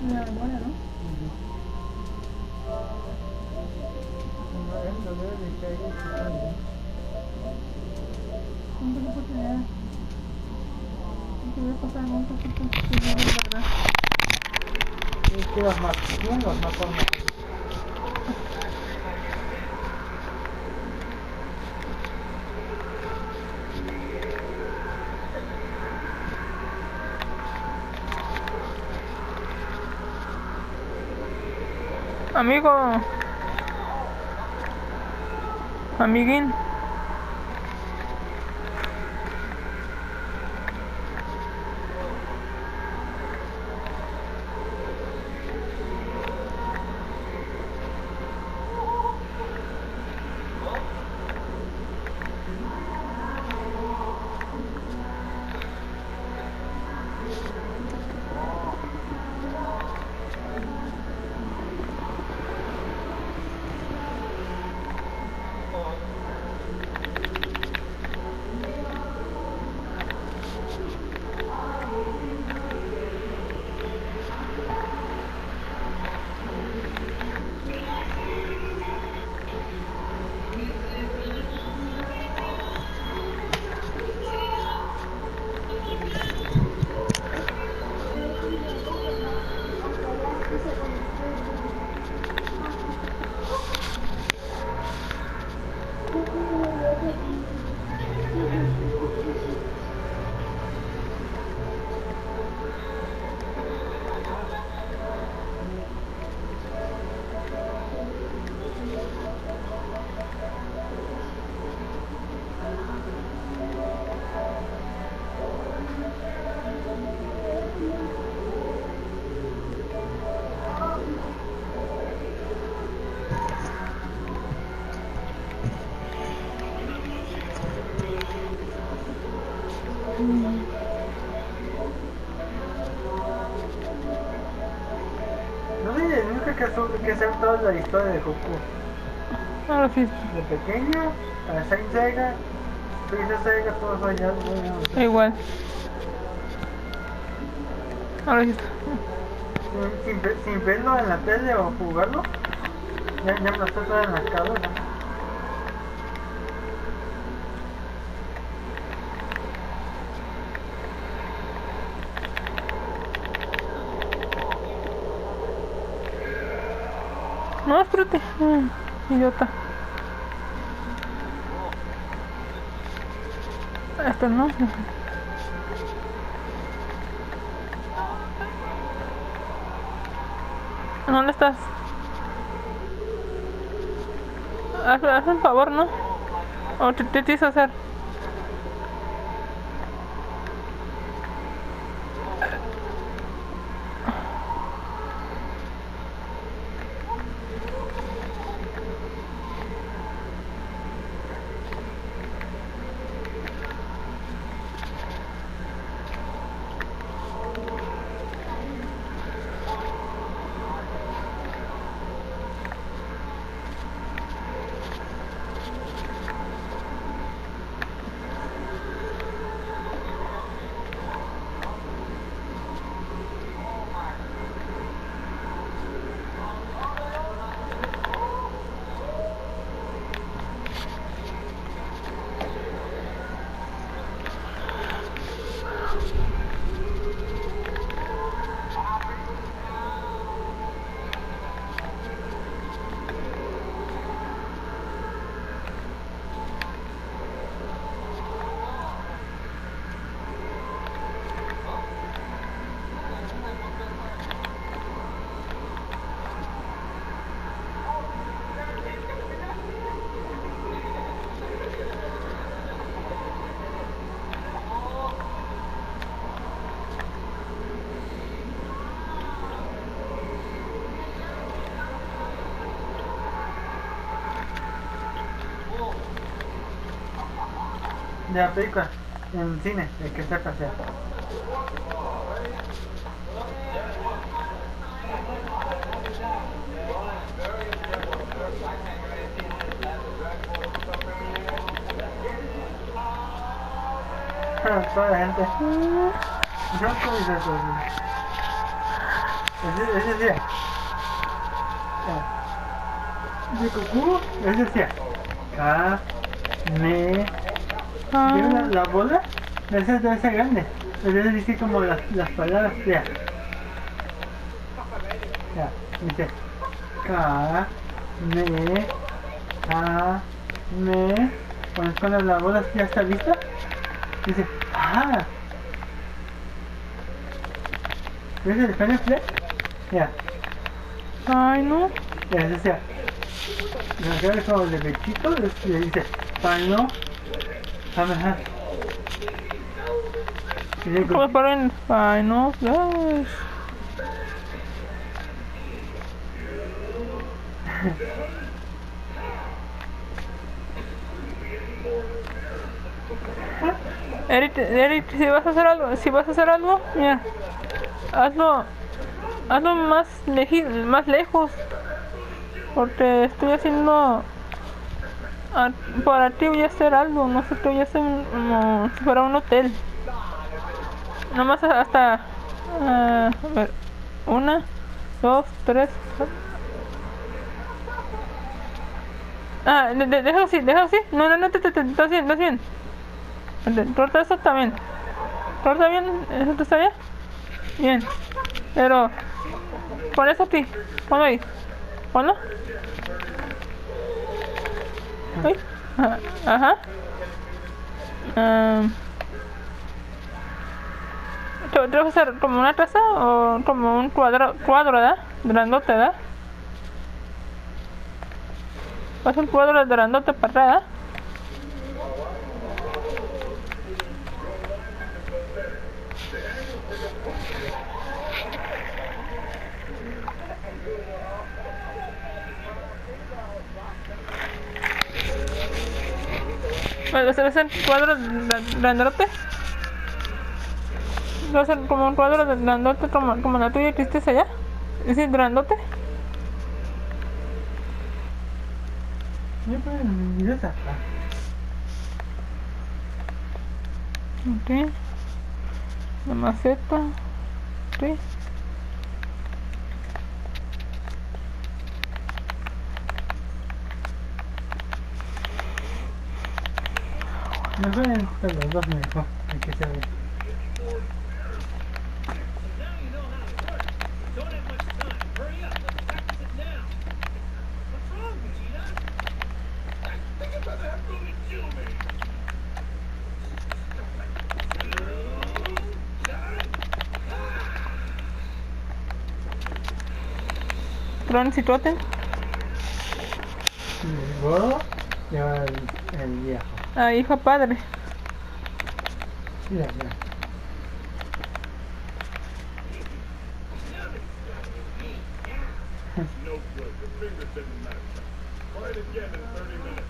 La memoria, ¿no? ¿Cuántas oportunidades? Te voy a pasar un poquito si no es verdad. Y los más profundos, no por más. Amigo. Amiguín. No sé, nunca que saber toda la historia de Goku. Ahora sí. De pequeño, a Saint Seiya, Princess Seiya, todo eso ya no sé. Igual. Ahora sí. Sin verlo en la tele o jugarlo, ya me lo estoy todo en la cabeza. No, espérate. Idiota. Esto no. ¿Dónde estás? Haz un favor, ¿no? ¿O te tienes que hacer? De la película, en cine, el que está paseando. Toda la gente. No puedes eso. Ese sí. De Goku, ese sí. K, me. ¿Vieron la bola? Esa debe ser grande. Debe decir como las palabras. Ya. Ya. Dice. K, me. A, me. Cuando la bola ya está lista. Dice. Ah. ¿Ves el Final Play? Ya. Ay, no. Ya, ese sea. Me queda como de pechito. Y dice. Final. Ajá. ¿Cómo ponen? Ay, no. Flash. Eric, si vas a hacer algo, mira, hazlo más lejos, porque estoy haciendo para ti voy a hacer algo, no sé, te voy a hacer como si fuera un hotel, nomás hasta, a ver, 1, 2, 3, déjalo así, no, estás bien. Corta eso también. Corta bien, eso te está bien. Bien. Pero pon eso aquí. Ponlo ahí. Ponlo. Ahí. Ajá. ¿Te vas a hacer como una taza o como un cuadro, ¿verdad? Grandote, ¿verdad? Vas a un cuadro grandote para atrás, ¿verdad? ¿Vas a hacer cuadro grandote? ¿Vas a hacer como un cuadro grandote como la tuya que hiciste allá? ¿Es decir, grandote? Yo puedo mi esa. Ok. La maceta. Ok. Me pueden estar los dos mejor. Hay que saber. Tron, situate. El gordo y ahora el viejo. Ah, hijo padre. Mira, mira. No good. The fingers didn't match. Try it again in 30 minutes.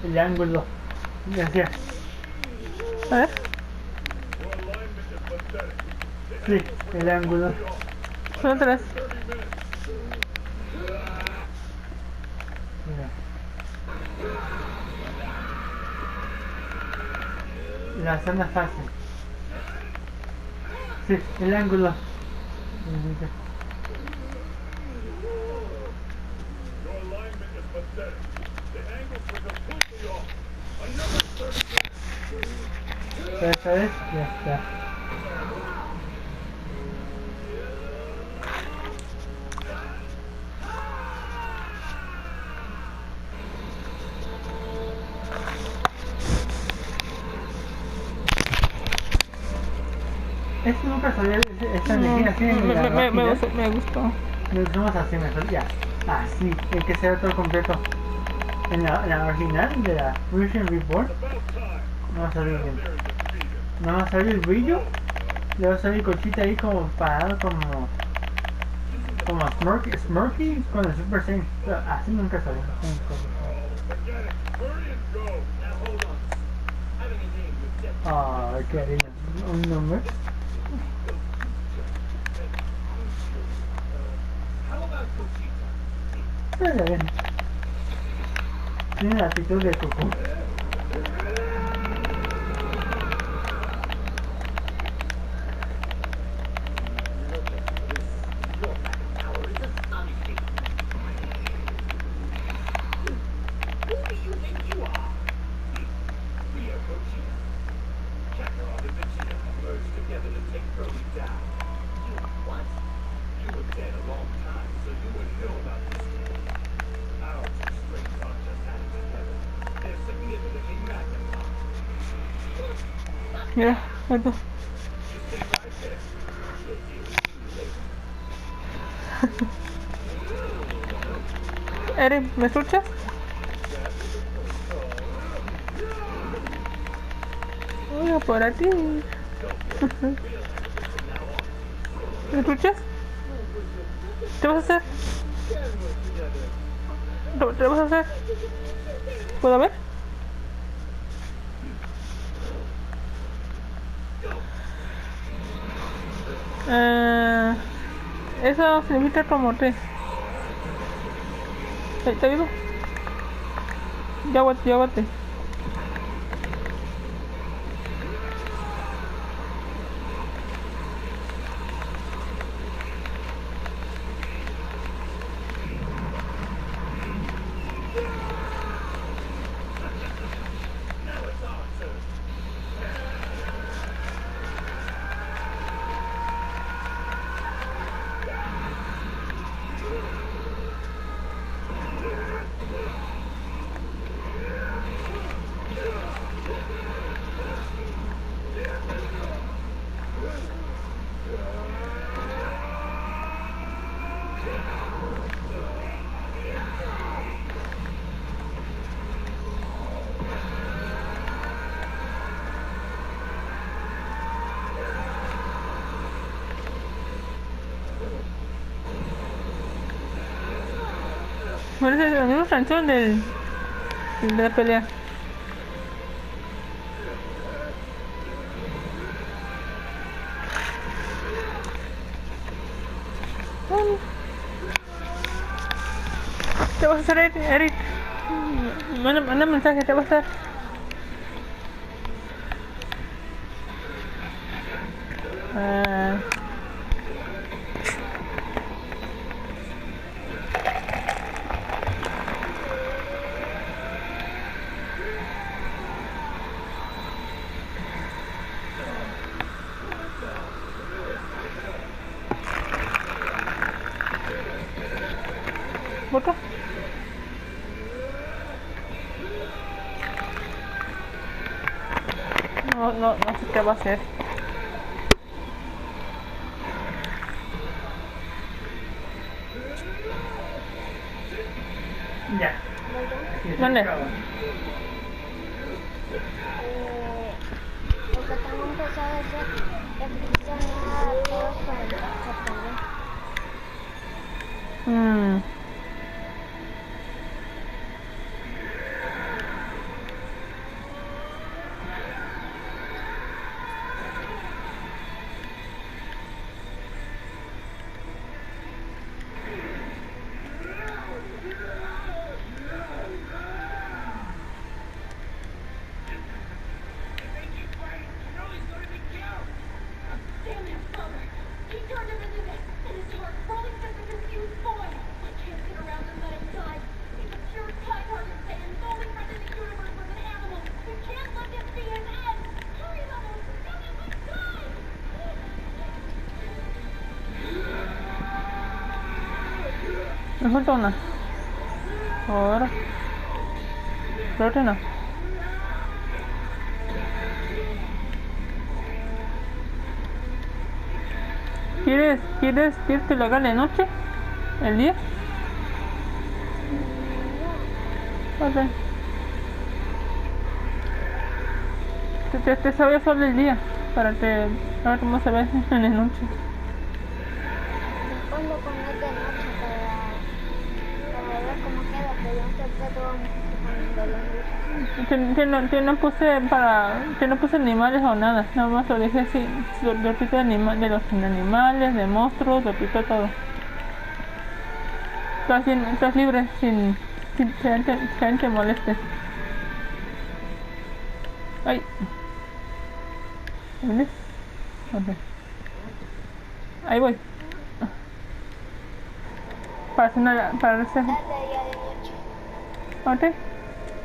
El ángulo. Gracias. A ver. Your alignment is pathetic. Sí, el ángulo. Son 3. Mira. La zona fácil. Sí, el ángulo. Your alignment is pathetic. The angles were completely off. Another 30 minutes. Esta vez ya está. Este nunca sabía esta energía así en la máquina. Me gustó. Lo hicimos así mejor, ya. Así, hay que ser todo completo. En la original de la Version Reborn no va a salir bien. No va a salir el brillo. Le va a salir cochita ahí como parado, como Smirky con el Super Saiyan. Pero así nunca salió. Forget it. Hurry and go. Now hold on. Having a name with depth. Ah, qué harina. Un nombre. Está bien. Tiene la actitud de Cucú. Mira, esto. Eric, ¿me escuchas? Oiga, por aquí. ¿Me escuchas? ¿Qué vas a hacer? ¿Qué vas a hacer? ¿Puedo ver? Eso significa como te. ¿Está vivo? Ya aguante. Bueno, esa es la misma canción de la pelea. ¿Qué vas a hacer, Eric? Manda mensaje, ¿qué vas a hacer? ¿Bota? No sé qué va a hacer. Ya. ¿Dónde? Lo que tengo empezado a hacer es sanar a todos para aprender. Me falta una. Ahora. Creo que no. ¿Quieres que lo haga de noche? ¿El día? Ok. Te sabía solo el día para que a ver cómo se ve en la noche. Después lo pones de noche para ver cómo queda, pero yo siempre todo poniendo las luces. Que no puse animales o nada, nada más lo dije así, lo quité de los animales, de monstruos, lo quité todo. estás libre sin que alguien te moleste. Ay. ¿Vienes? Ok. Ahí voy. Para hacer. Dale ya de noche. Ok.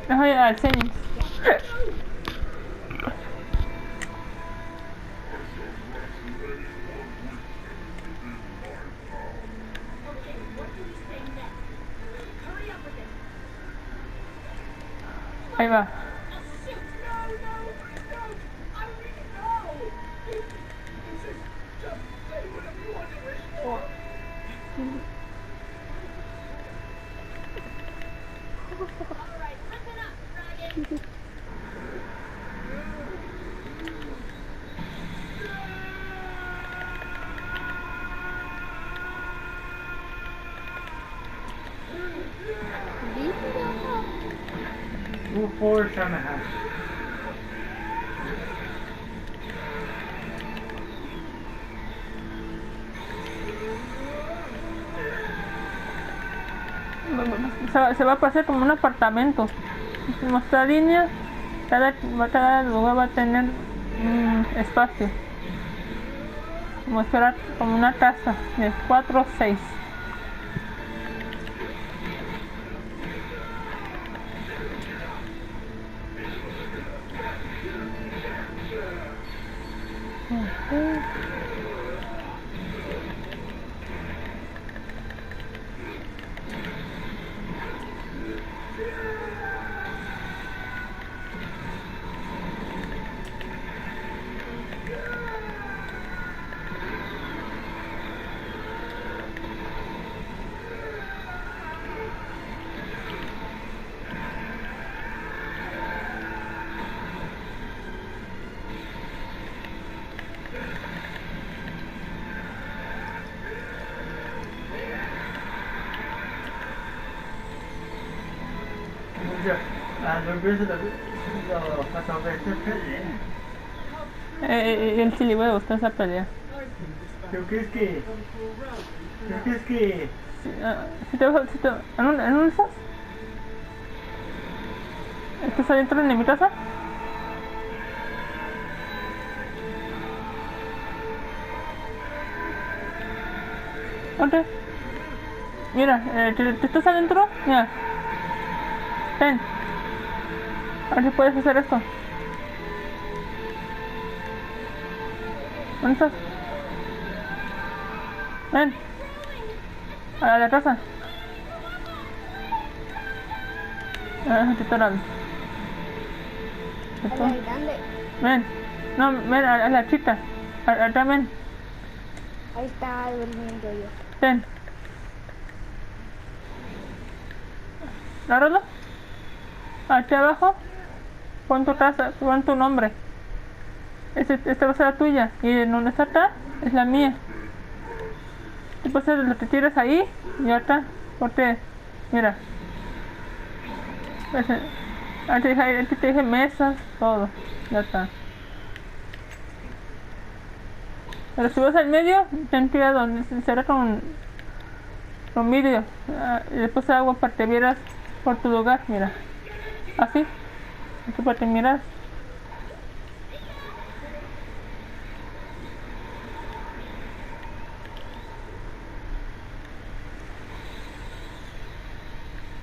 Déjame al señor. Ahí va. Move forward, Shanahan. Se va a pasar como un apartamento. Nuestra línea, cada lugar va a tener espacio. Como si fuera como una casa de 4 o 6. El sí le va a gustar esa pelea. Creo que es que... ¿En un de esos? ¿Estás adentro de mi casa? Ok. Mira, ¿te estás adentro? Mira. Ven. A ver si puedes hacer esto. ¿Dónde estás? Ven. A la casa. Te estoy Dale, dale. Ven. No, ven a la chica. Acá ven. Ahí está durmiendo yo. Ven. Agárralo. Aquí abajo. Pon tu casa, pon tu nombre. Esta va a ser la tuya. Y en donde está acá, es la mía. Después lo que tiras ahí y acá. Porque, mira. Aquí te dije mesas, todo. Ya está. Pero si vas al medio, ten cuidado, será con vidrio. Y después agua para que vieras por tu lugar, mira. Así. Aquí para que miras.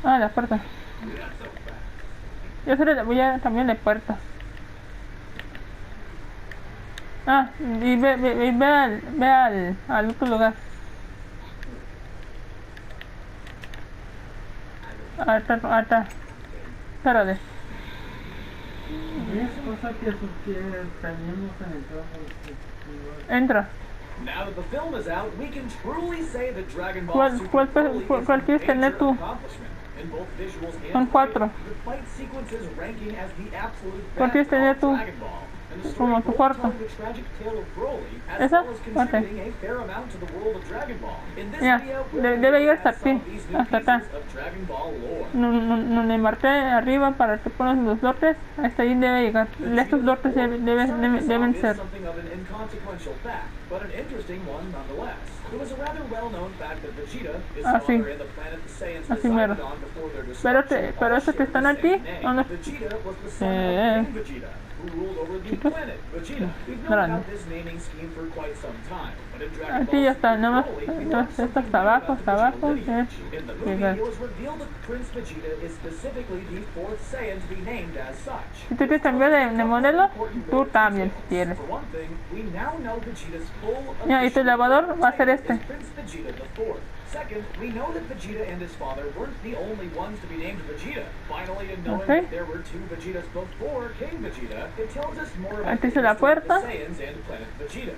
Ah, la puerta. Yo solo voy a cambiar de puerta. Ah, y ve al otro lugar. Acá. Espérate. Es cosa que tenemos en el trabajo. Entra. Now that the film is out, we can truly say that Dragon Ball Super ¿Cuál Broly is quieres a tener major tú? accomplishment in both visuals Son and 4. with fight sequences ranking as the absolute ¿Cuál best quieres tener of tú? Dragon Ball. And the Como tu story cuarto. telling the tragic tale of Broly, as ¿Esa? well as Ok. contributing a fair amount to the world of Dragon Ball. In this Ya, video, we'll debe ir look hasta at some aquí, of these new hasta acá. pieces of Dragon Ball lore. Donde marqué arriba para que pones los lotes, hasta ahí debe llegar. Estos lotes deben ser. Something of an inconsequential fact, but an interesting one nonetheless. It was a rather well-known fact that Vegeta, his Ah, sí. father, and the planet the Saiyans Así mero. resided on before their Pero destruction pero all esos que shared están the aquí, same name. ¿dónde? Vegeta was the son of King Vegeta, who ruled over the Chicos. planet Vegeta. We've known Grande. about this naming scheme for quite some time, but in Dragon Aquí Ball ya está, Super nada más. Broly, we learned Entonces esto something hasta new abajo, about the hasta abajo. Vegeta lineage. In the movie, Llegar. it was revealed that Prince Vegeta is specifically the fourth Saiyan to be named as such. Si tú quieres cambiar de modelo, tú también si quieres. For one thing, we now know Vegeta's full Mira, y tu official lavador va a ser title este. is Prince Vegeta the Fourth. Second, we know that Vegeta and his father weren't the only ones to be named Vegeta. Finally, in knowing Okay. that there were two Vegetas before King Vegeta, it tells us more about Aquí the se la history of the puerta. Saiyans and Planet Vegeta.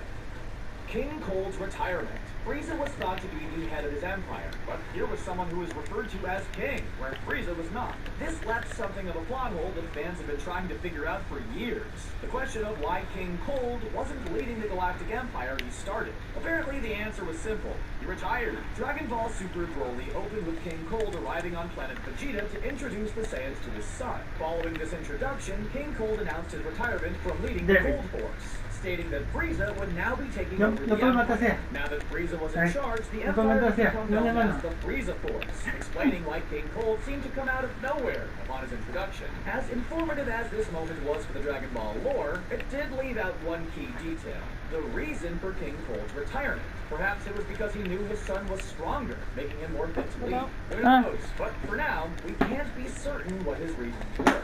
King Cold's retirement. Frieza was thought to be the head of his empire, but here was someone who was referred to as King, where Frieza was not. This left something of a plot hole that fans have been trying to figure out for years. The question of why King Cold wasn't leading the Galactic Empire he started. Apparently the answer was simple. He retired. Dragon Ball Super Broly opened with King Cold arriving on planet Vegeta to introduce the Saiyans to his son. Following this introduction, King Cold announced his retirement from leading the David. Cold Force, stating that Frieza would now be taking No, over no the puedo Empire. matar. Now that Frieza was in Ay, charge, the no Empire puedo would matar. become No, known no, no. as the Frieza Force, explaining why King Cold seemed to come out of nowhere upon his introduction. As informative as this moment was for the Dragon Ball lore, it did leave out one key detail: the reason for King Cold's retirement. Perhaps it was because he knew his son was stronger, making him more fit to lead. Who Ah. knows? But for now, we can't be certain what his reasons were.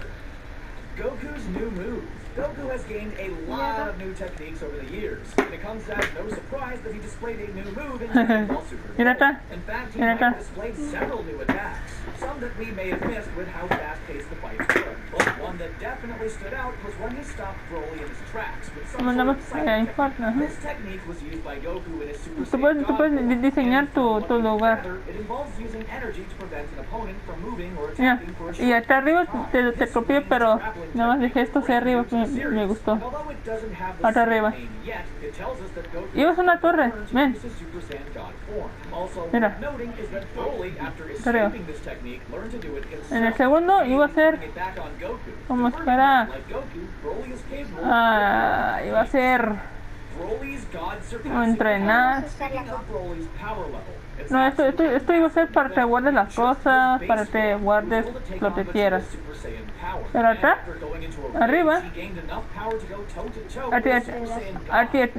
Goku's new move. Goku has gained a lot of new techniques over the years, and it comes as no surprise that he displayed a new move in Dragon Ball Super. Mira acá. In fact, he Mira might have acá. displayed several new attacks, some that we may have missed with how fast-paced the fights were. But one that definitely stood out was when he stopped Broly in his tracks with some Nada sort más of ahí psychic importa. technique. Ajá. This technique was used by Goku in his Super Tú Saiyan puedes God form, diseñar and from tu what we lugar. gather, it involves using energy to prevent an opponent from moving or Mira, attacking for a y short acá arriba time. te copié, pero nada más dejé esto hacia arriba que me gustó. Although it doesn't have the Acá same arriba. name yet, it tells us that Goku Y ves una torre, learned to ven. use his Super Saiyan God form. Also Mira. worth noting is that Broly, after Arriba. escaping this technique, learned to do it himself. En el segundo iba a ser Putting it back on Goku. como Converting espera. like Goku, Broly is capable Iba a ser Broly's God como surpassing entrenar. Speaking of Broly's power level, it's No, esto iba a ser para que guardes las cosas, para que guardes lo que quieras. Pero acá, arriba,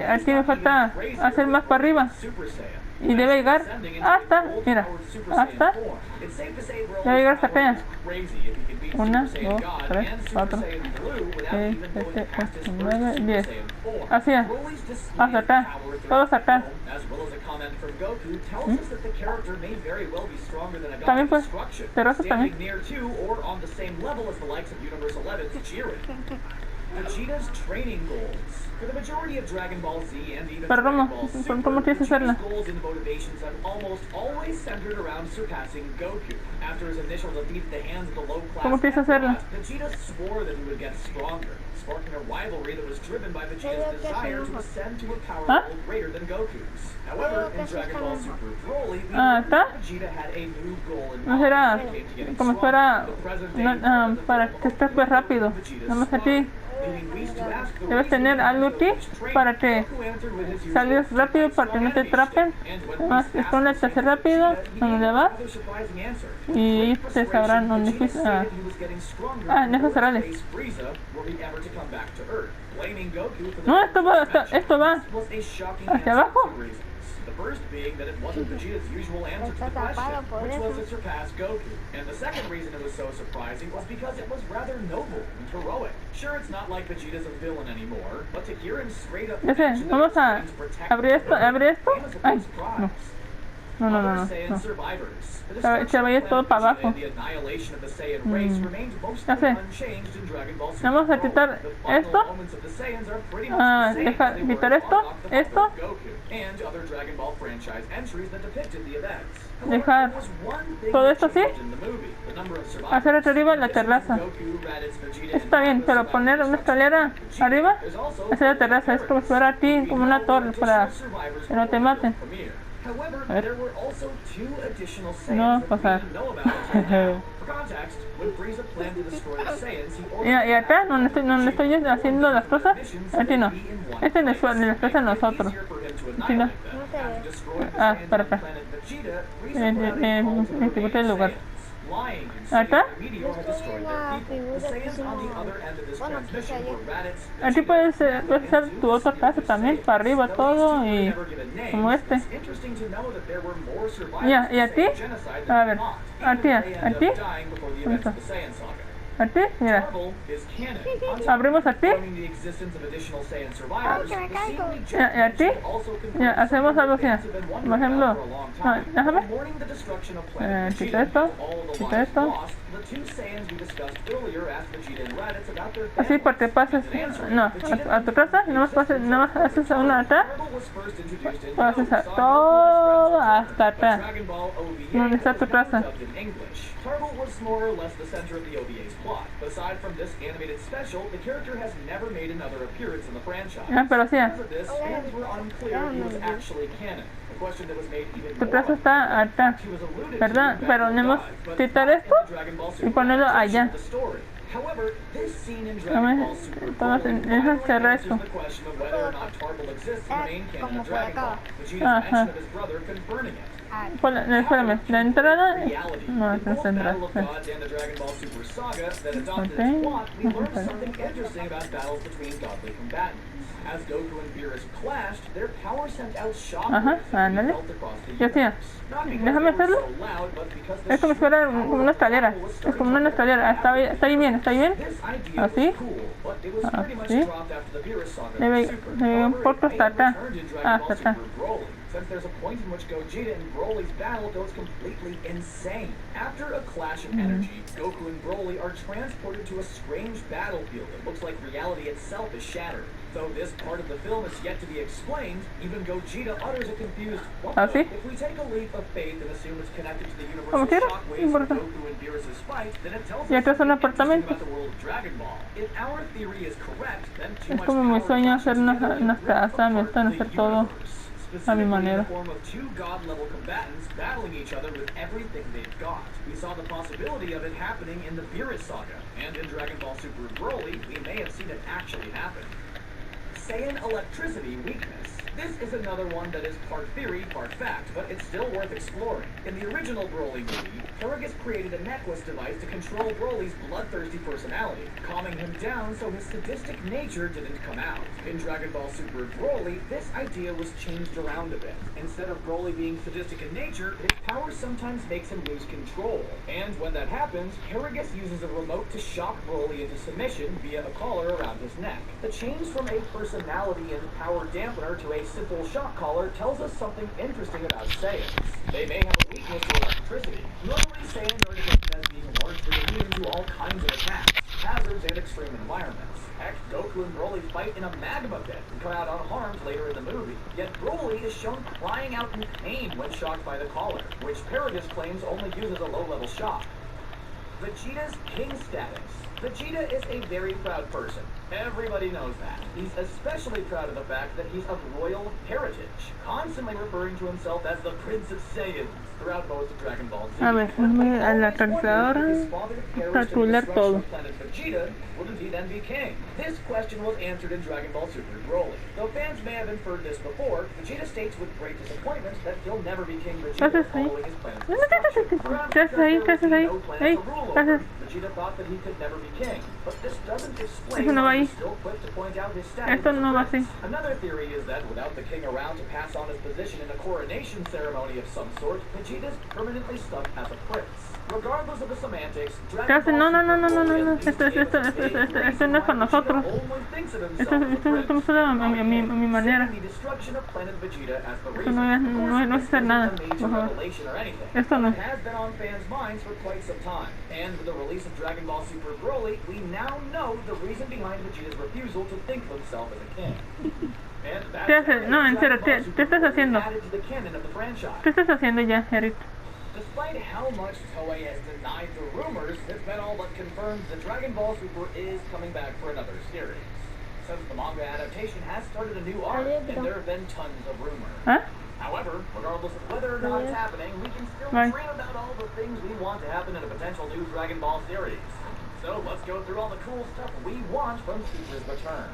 aquí me falta hacer más para arriba. Y debe llegar hasta, mira, hasta, debe llegar hasta acá. 1, 2, 3, 4, 6, 7, 8, 9, 10. Así es, hasta acá, todos acá. También pues, pero eso también. Vegeta's training goals. For the majority of Dragon Ball Z and even Pero Dragon ¿cómo? Ball Super, ¿Cómo tienes que hacerla? Vegeta's goals and motivations have almost always centered around surpassing Goku. After his initial defeat at the hands of the low-class ¿Cómo tienes que hacerla? Vegeta swore that he would get stronger, sparking a rivalry that was driven by Vegeta's desire to ascend to a power Huh? level greater than Goku's. However, in Dragon Ball Super Broly, we Ah, learned ¿está? that Vegeta had a new goal in No mind será when it came to getting como stronger. fuera The present-day no, president of para the que estés pues rápido. Nada más aquí debes tener algo aquí para que salgas rápido, para que no te atrapen. Nada más escóndete hacia rápido donde vas y te sabrán dónde fuiste. En esos cerrales. No, esto va hacia abajo. The first being that it wasn't Vegeta's usual answer to the question, which was to surpass Goku. And the second reason it was so surprising was because it was rather noble and heroic. Sure, it's not like Vegeta's a villain anymore, but to hear him straight up Ya sé, mention that vamos his a friends protect abrir esto, Earth abrir esto. came as a Ay, big surprise. no. No, no, no, Other no, Saiyan no. survivors. The Se va a destruction ir of todo planet para Vegeta abajo. and the annihilation of the Saiyan race remained mostly Ya sé. unchanged in Dragon Ball Super. Vamos a quitar The final esto. moments of the Saiyans are pretty much the same Deja as they were quitar on esto, Unlock the Power esto. of Goku and other Dragon Ball franchise entries that depicted the events. However, Dejar there was one thing todo that esto así. changed in the movie, the number of survivors. Hacer hacia arriba la terraza. Goku, Raditz, Vegeta, and Está bien, Vegeta pero survived poner the una destruction escalera of Vegeta. arriba, There's also hacer la terraza, es como si fuera a ti, como una torre para survivors que no te maten. However, A ver. there were also 2 additional No, Saiyans that we pasar. didn't know about until now. For context, when Frieza planned to destroy the Saiyans, he Y acá, donde estoy yo haciendo las cosas, aquí no. Este es el espacio de nosotros. Aquí no. No se ve. Ah, para acá. Ejecute el lugar. ¿Acá? Yo estoy en la figura que bueno, quizá yo. Aquí puedes hacer tu otra casa también, para arriba todo y como este. Ya, ¿y a ti? A ver, a ti, Listo. A ti, mira. Abrimos a ti. ¡Ay, que me caigo! Ya, ¿y a ti? Ya, hacemos algo así. Por ejemplo, no, déjame. Quita esto, quita esto. Así para que pases, no, a tu casa y nada más haces una acá. Pases a todo hasta acá. ¿Dónde está tu casa? Turtle was more or less the center of the OVA's plot. Aside from this animated special, the character has never made another appearance in the franchise. Ah, pero sí. Because of this, fans were unclear if he was actually canon. A question that was made even Tu more casa está acá, He was alluded to ¿verdad? back Pero in tenemos the que but quitar not esto in the Dragon Ball y Super ponerlo adaptation allá. of the story. However, this scene in Dame, Dragon Ball Super tomas Broly en esa finally cerra answers esto. the question of whether or not Tarble exists in the main canon como of por Dragon acá. Ball. Vegeta's Ajá. mention of his brother confirming it. Ah, Espérame, la entrada. Reality. No, In esta es both la Battle of entrada. Gods and the Dragon Ball Super Saga that adopted Okay. its plot, we learned Okay. something interesting about battles between godly combatants. As Goku and Beerus clashed, their power sent out Ajá, shockwaves that ándale. felt across the Ya hacía. universe. Not because Déjame they were hacerlo. so loud, but because the Es como si fuera sheer como power una of the escalera. battle was Es starting como to una escalera. Está bien, está bien. This idea Así. was cool, but it was pretty much Así. dropped after the Beerus Saga Debe Super. un However, poco it may hasta have acá. returned in Dragon Ah, Ball hasta acá. Super Broly, since there's a point in which Gogeta and Broly's battle goes completely insane. After a clash of energy, Goku and Broly are transported to a strange battlefield that looks like reality itself is shattered. Though this part of the film is yet to be explained, even Gogeta utters a confused, "What ¿Ah, the?" sí? If we take a leap of faith and assume it's connected to the Como universal quieras, no shockwaves of importa. Goku and Beerus' fight, then it tells Y us acá son something interesting apartamentos. about the world of Dragon Ball. If our theory is correct, then too Es much como mi power sueño bunches hacer together and unas rip casas, me apart gustan the hacer todo universe. a mi Specifically in the manera. form of 2 god-level combatants battling each other with everything they've got. We saw the possibility of it happening in the Beerus Saga, and in Dragon Ball Super Broly, we may have seen it actually happen. Saiyan electricity weakness. This is another one that is part theory, part fact, but it's still worth exploring. In the original Broly movie, Paragus created a necklace device to control Broly's bloodthirsty personality, calming him down so his sadistic nature didn't come out. In Dragon Ball Super Broly, this idea was changed around a bit. Instead of Broly being sadistic in nature, his power sometimes makes him lose control. And when that happens, Paragus uses a remote to shock Broly into submission via a collar around his neck. The change from a personality and power dampener to a simple shock collar tells us something interesting about Saiyans. They may have a weakness to electricity. Normally, Saiyans are depicted as being largely immune to all kinds of attacks, hazards, and extreme environments. Heck, Goku and Broly fight in a magma pit and come out unharmed later in the movie. Yet Broly is shown crying out in pain when shocked by the collar, which Paragus claims only uses a low-level shock. Vegeta's king status. Vegeta is a very proud person. Everybody knows that. He's especially proud of the fact that he's of royal heritage, constantly referring to himself as the Prince of Saiyans throughout most of Dragon Ball Z. A ver, déjame a la calculadora calcular todo. Planet Vegeta, wouldn't he then be king? This question was answered in Dragon Ball Super Broly. Though fans may have inferred this before, Vegeta states with great disappointment that he'll never be King Vegeta Gracias, ahí. following his planet's No, no, no, no, destruction. no, no. Perhaps Gracias ahí, because there gracias ahí. was no planet Ahí, to rule over, gracias. Vegeta thought that he could never be king. But this doesn't explain Eso no va why ahí. he's still quick to point out his status Esto as a no va así. prince. Another theory is that without the king around to pass on his position in a coronation ceremony of some sort, Vegeta's permanently stuck as a prince. Regardless of the semantics, Dragon Gracias, Ball no, no, no, Super no, no, Broly no, no. at least gave us a vague reason No es para why Vegeta nosotros. only thinks of himself Esto as a prince. estamos solo a mi manera. Saying the destruction of planet Vegeta as the Esto reason. no es, Of course, no es this hacer isn't nada, a major por favor. revelation or anything. Esto no. It has been on fans' minds for quite some time. And with the release of Dragon Ball Super Broly, we now know the reason behind Vegeta's refusal to think of himself as a king. And that's ¿Qué haces? No, en serio, Dragon Ball ¿qué estás Super haciendo? added to the canon of the franchise. ¿Qué estás haciendo ya, Eric? Despite how much Toei has denied the rumors, it's been all but confirmed that Dragon Ball Super is coming back for another series. Since the manga adaptation has started a new arc, and there have been tons of rumors. ¿Ah? However, However, regardless of whether or not it's happening, we can still Right. dream about all the things we want to happen in a potential new Dragon Ball series. So let's go through all the cool stuff we want from Super's return.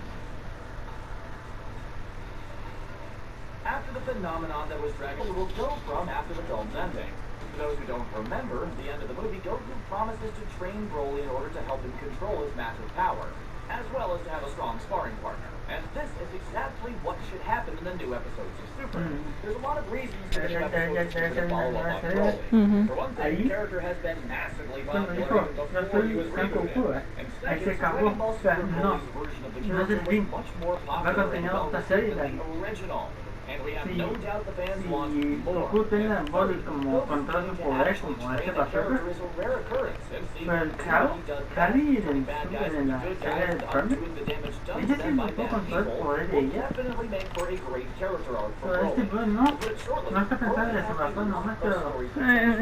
After the phenomenon that was Dragon Ball, will go from after the film's ending. For those who don't remember, at the end of the movie, Goku promises to train Broly in order to help him control his massive power, as well as to have a strong sparring partner. And this is exactly what should happen in the new episodes of Super. There's a lot of reasons for the new episodes of Super to follow up on Broly. Mhm. For one thing, the character has been massively Cuando popular dijo, even no before he was soy San rebooted. Goku, And ahí second, se acabó. Dragon Ball O sea, Super no, Broly's version of the no es el character fin. was much more Va a popular and continuar otra well-received serie, than Dani. the original. And we have Si, no doubt the fans want si more. Goku tenga And Broly third, como Goku control getting su to poder actually como train este the pasó, character is a rare occurrence. And seeing pero el Goku Chao, does Cali that, del bad Super guys en la and good serie guys del and Prime, undoing the damage done ella to se them by enfocó bad con todo el people poder de will ella. definitely make for a great character arc for Pero este Broly. pues no, To put it shortly, no está pensando en Broly su has a razón, no lot of pero story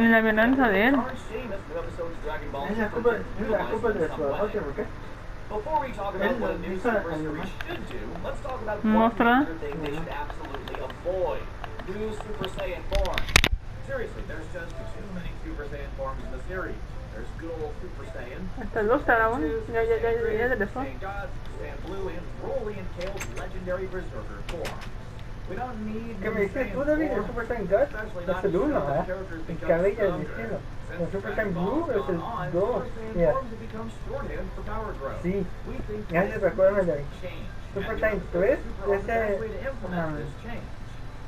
En la venganza de él. Aren't Sheamus new episodes of Dragon Ball es la Super culpa, didn't es la utilize culpa them de in su some way. azote, ¿por qué? Before we talk about Él what a lo new hizo Super además. series should do, let's talk about Mostra. one major thing they should absolutely avoid. New Super Saiyan forms. Seriously, there's just too many Super Saiyan forms in the series. There's good old Super Saiyan, Hasta el 2 estará bueno. Ya regresó. Saiyan God, Saiyan Blue, and Broly and Kale's legendary Berserker form. We don't need ¿Qué me new dices Saiyan tú, David? El forms, Super Saiyan God especially es not el to 1, show that ¿verdad? characters El become cabello es stronger. distinto. Since El Super Dragon Saiyan Ball Blue has es el gone on, 2. Super Saiyan Mira, forms have become shorthand for power growth. sí. We think Ya this se recuerdan de needs to change. Super And Saiyan the 3, Super on the best ese way to implement this change.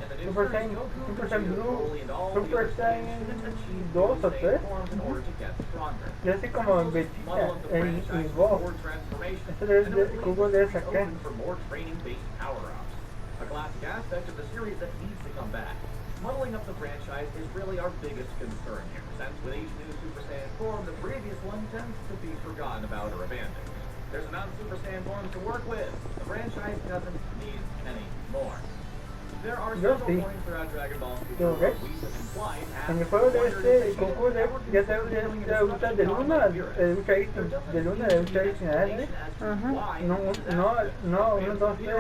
In the new Super series, Saiyan, Goku, Super Vegeta, Saiyan Blue, Broly, and all the Super other Saiyans Saiyan should achieve 2 o new Saiyan 3. forms in order to get stronger. Yo así como This will just Vegeta muddle up the y franchise Bob. toward transformation, Ese es and de it will leave Google the de series saqué. open for more training-based power-ups. A classic aspect of the series that needs to come back. Muddling up the franchise is really our biggest concern here, since with each new Super Saiyan form, the previous one tends to be forgotten about or abandoned. There's enough Super Saiyan forms to work with. The franchise doesn't need any more. There are Yo several sí. points throughout Dragon Ball Super Tengo que. where we have implied En el juego de organizations Goku that were ya te considering gusta del 1 al Ultra Instinct, del 1 al Ultra Instinct adelante. Ajá. No, 1, 2, 3.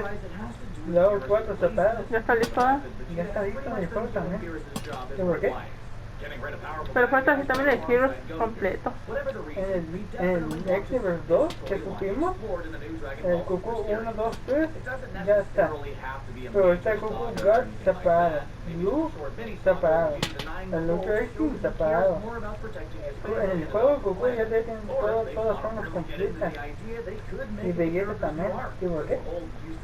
Luego 4 separados. Ya está listo, ¿eh? Ya está listo en el juego también. ¿Y por qué? Pero falta así también el Heroes completo. En el Xenoverse 2 que supimos, el Goku 1, 2, 3 ya está. Pero está Goku God separado, Blue separado, el Ultra Instinct separado. En el juego Goku ya tiene todas formas completas. Y Vegeta también. ¿Y por qué?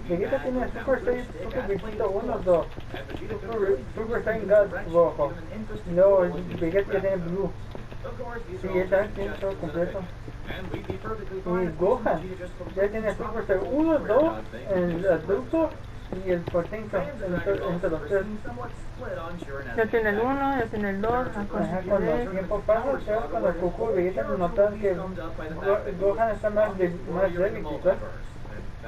Vegeta tiene Super Saiyan, Super Vegeta 1, 2. Super Saiyan God rojo. Luego Vegeta ya tiene Blue. Sí, esa tiene todo completo. Y Gohan ya tiene Super Saiyan 1, 2, el adulto y el potente entre los tres. Ya tiene el 1, ya tiene el 2, Ajá, cuando el tiempo pasa, cuando Goku y Vegeta notan que Gohan está más débil quizás.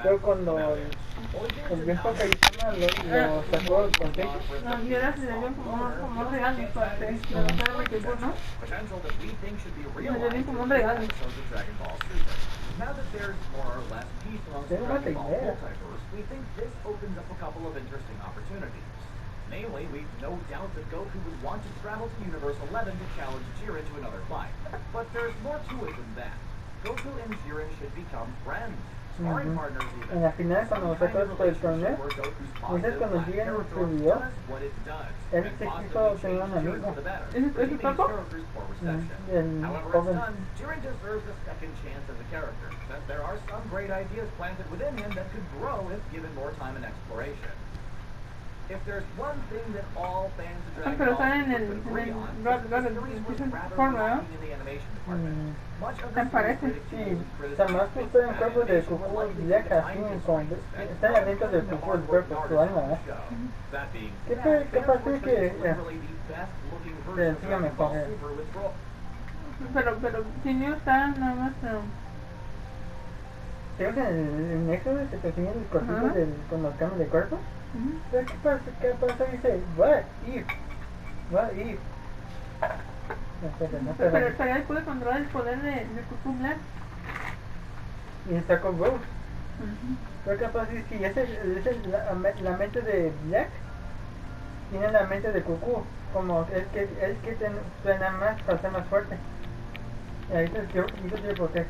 Pero cuando el viejo Kaiosama lo sacó del contexto. No, y ahora se le dio como un regalo para que no me equivoco, ¿no? Me le dio como un regalo. Now that there's more or less peace amongst the Tengo una Dragon Ball idea. multiverse, we think this opens up a couple of interesting opportunities. Namely, we've no doubt that Goku would want to travel to Universe 11 to challenge Jiren to another fight. But there's more to it than that. Goku and Jiren should become friends. Sparring partners even. En la final, cuando Some sacó kind of por el torneo, relationship where Goku's dices positive cuando black Jiren character escribió, does what it does, él and se quiso positively tener un changes Jiren amigo. for the better, ¿Es leaving these Paco? characters for reception. El However it's joven. done, Jiren deserves a second chance as a character, since there are some great ideas planted within him that could grow if given more time and exploration. If there's one thing that all fans of Dragon Pero Ball está en Super el could agree on, God, the God, series was dicen rather forma, ¿no? lacking in the animation department. Much of Me the parece. series Sí, criticism Samás que está en el cuerpo de Goku viaja así, está adentro del Goku el cuerpo, su alma, ¿eh? ¿Qué pasa que se enseña mejor? Pero si no está nada más. ¿Creo que en Exodus se te enseña el cortito Ajá. con los cambios de cuerpo? Pero ¿qué pasa? Dice, what if? What if? No, espera. Pero él puede controlar el poder de Goku Black. Y sacó Rose. Pero ¿qué pasa si esa es la mente de Black? tiene la mente de Goku, como el que suena más para ser más fuerte. Y ahí te quiero por qué.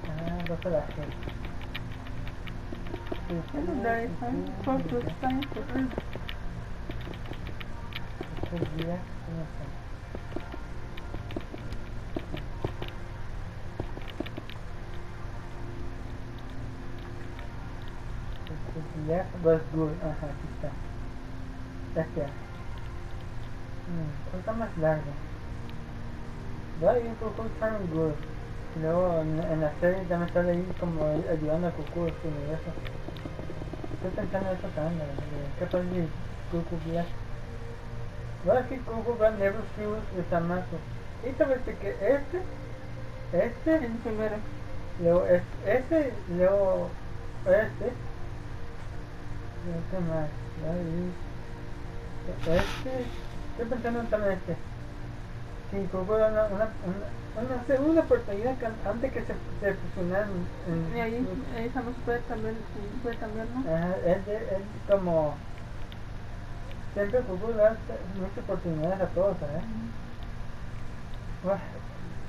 Ah, no se la gente. Eso ya está en corto, está en corto. Estos días, ¿cómo están? Estos días was good. Ajá, aquí está. Este. Está más largo. Va y Goku turn good. Y luego en la serie también sale ahí como ayudando a Goku en su universo. Estoy pensando en eso también, ¿qué pasa si Goku Black? What if Goku Black never fused with Zamasu? Y sabes que este, El primero. luego este, luego este, luego qué más, ahí, este, estoy pensando también este. Si Goku da una segunda oportunidad antes que se fusionaran Y ahí Samus puede cambiar, ¿no? Ajá, él como siempre Goku da muchas oportunidades a todos, ¿sabes?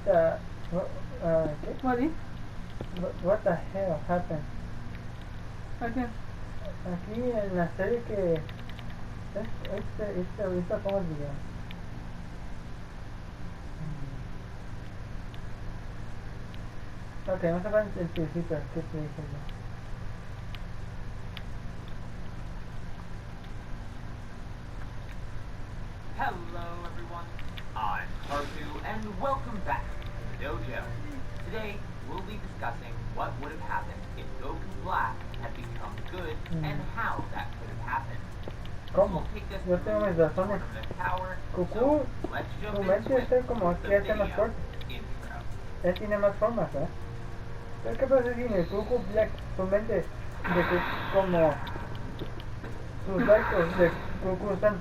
¿Qué? What is? What the hell happened? Okay. Aquí en la serie que ahorita cómo digo. Ok, vamos a ver el principio, ¿qué te dije yo? Hello everyone, I'm Karku and welcome back to the dojo. Today we'll be discussing what would have happened if Goku Black had become good and how that could have happened. This ¿Cómo? will take us Yo through tengo mis the razones. Tournament of Power, Goku, so let's su jump mente into it es como with que the hace más video fuerte. intro. Él tiene más formas, ¿eh? Pero ¿qué pasa si en el Goku Black su mente de como sus actos de Goku están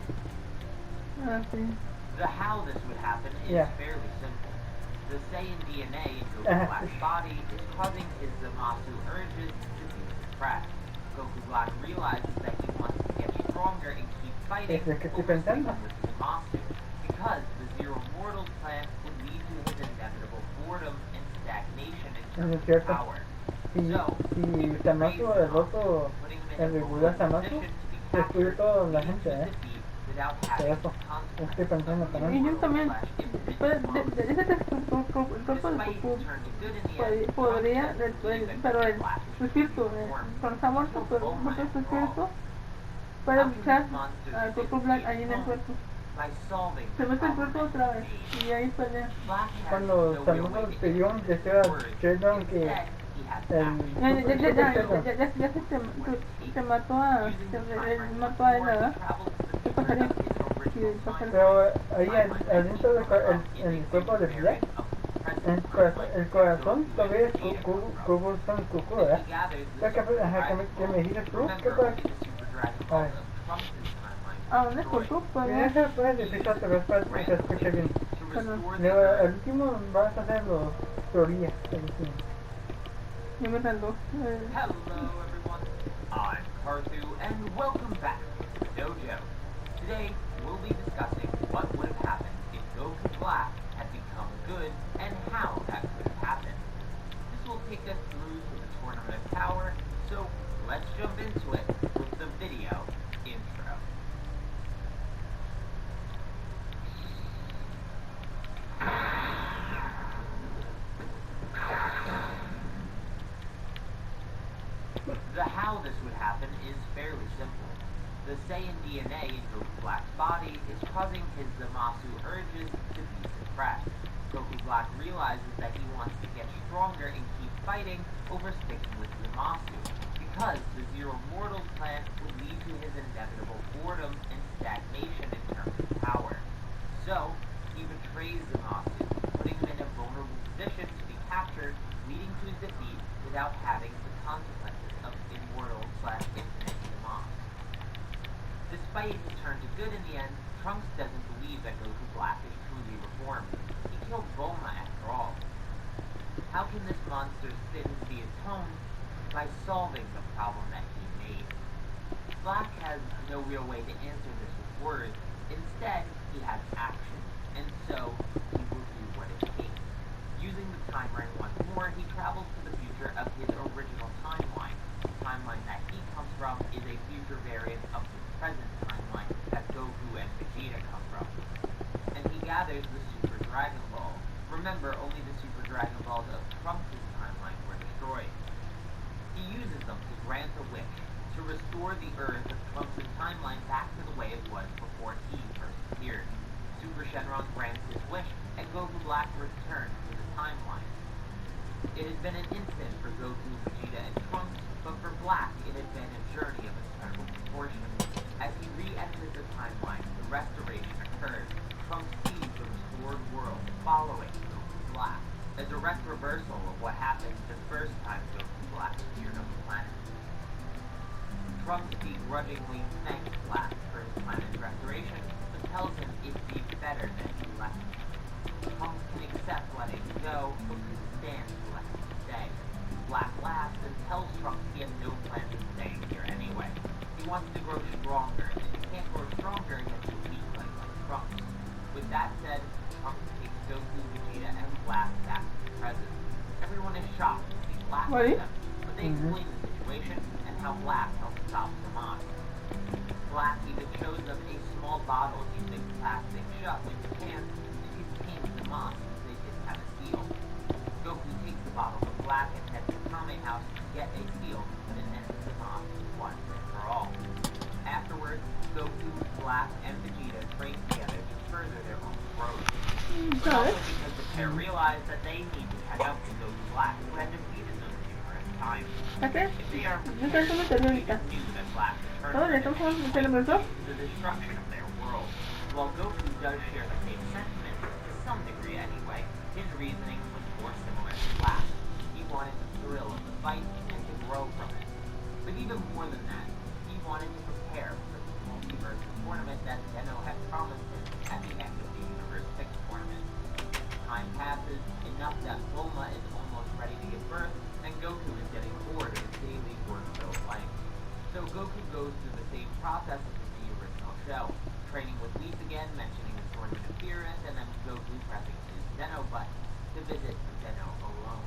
Ah, sí. The how this would happen is Yeah. fairly simple. The Saiyan DNA in Goku Uh-huh. Black's body is causing his Zamasu urges to be suppressed. Goku Black realizes that he wants to get stronger and keep fighting Es lo que estoy over pensando. sticking with Zamasu, because the Zero Mortals plan would lead to his inevitable boredom and stagnation in Eso terms es of cierto. power. Si Zamasu, el otro, el regular Zamasu, destruye toda la gente, ¿eh? Por eso, estoy pensando Y también. yo también, pues, dice que el cuerpo de Goku podría, pero su espíritu, cuando está muerto, pero no su espíritu, puede luchar al Goku Black ahí en el cuerpo. Se mete el cuerpo otra vez y ahí pelea. Cuando Zamasu pidió un deseo a Sheldon que Ya se mató a él, ¿verdad? ¿Qué pasaría? pero ahí adentro del cuerpo de Black, el corazón todavía es Goku son Goku, ¿verdad? ¿Qué me dijiste tú? ¿Qué pasa? Ay. ¿Dónde es Goku? Mira, eso puedes decir otra vez para que se escuche bien. Luego, al último vas a hacer los teorías, el último. Yo me rendo. Hello everyone, I'm Karthu and welcome back to the dojo. Today we'll be discussing what would have happened if Goku Black had become good and how that could have happened. This will take us through to the Tournament of Power, so let's jump into it with the video intro. The how this would happen is fairly simple. The Saiyan DNA in Goku Black's body is causing his Zamasu urges to be suppressed. Goku Black realizes that he wants to get stronger and keep fighting over sticking with Zamasu, because the Zero Mortals plan would lead to his inevitable boredom and stagnation in terms of power. So, he betrays Zamasu, putting him in a vulnerable position to be captured, leading to his defeat without having the consequences of immortal/infinite Zamasu. Despite his turn to good in the end, Trunks doesn't believe that Goku Black is truly reformed. He killed Bulma after all. How can this monster's sins be atoned? By solving the problem that he made. Black has no real way to answer this with words, Instead, he has action, and so he will do what it takes. Using the time ring once more, he travels to the future of his original timeline. The timeline that he comes from is a future variant of the present timeline that Goku and Vegeta come from. And he gathers the Super Dragon Ball. Remember, only the Super Dragon Balls of Trunks' timeline were destroyed. He uses them to grant a wish, to restore the Earth of Trunks' timeline back to the way it was before he first appeared. Super Shenron grants his wish, and Goku Black returns to the timeline. It had been an instant for Goku, Vegeta, and Trunks, but for Black it had been a journey of incredible proportions. As he re-entered the timeline, the restoration occurred. Trunks sees the restored world following Goku Black, a direct reversal of what happened the first time Goku Black appeared on the planet. Trunks begrudgingly thanks Black for his planet's restoration, but tells him it'd be better than he left. Trunks can accept letting him go, but couldn't stand to let him stay. Black laughs and tells Trunks he has no plans of staying here anyway. He wants to grow stronger, and he can't grow stronger against a weak like Trunks. With that said, Trunks takes Goku, Vegeta, and Black back to the present. Everyone is shocked to see Black with them, but they explain the situation and how Black helped stop Zamasu. Black even shows them a small bottle using plastic shut with his hands and contains Zamasu so they didn't have a seal. Goku takes the bottle to Black and heads to Kame House to get a seal to put an end to Zamasu once and for all. Afterwards, Goku, Black, and Vegeta train together to further their own growth. But also because the pair realize that they need to catch up to Goku Black, who had defeated them numerous times. If they are prepared, they can do that Black returns to the destruction of their world. While Goku does share the same sentiments, to some degree anyway, his reasoning was more similar to Black. He wanted the thrill of the fight and to grow from it. But even more than that, he wanted to prepare for the multiverse tournament that Zeno had promised him at the end of the Universe 6 tournament. Time passes, enough that Bulma is almost ready to give birth, and Goku is getting bored of his daily work-filled life. So Goku goes through the same process as in the original show, training with Whis again, mentioning the tournament appearance, and then Goku pressing his Zeno button to visit Zeno alone.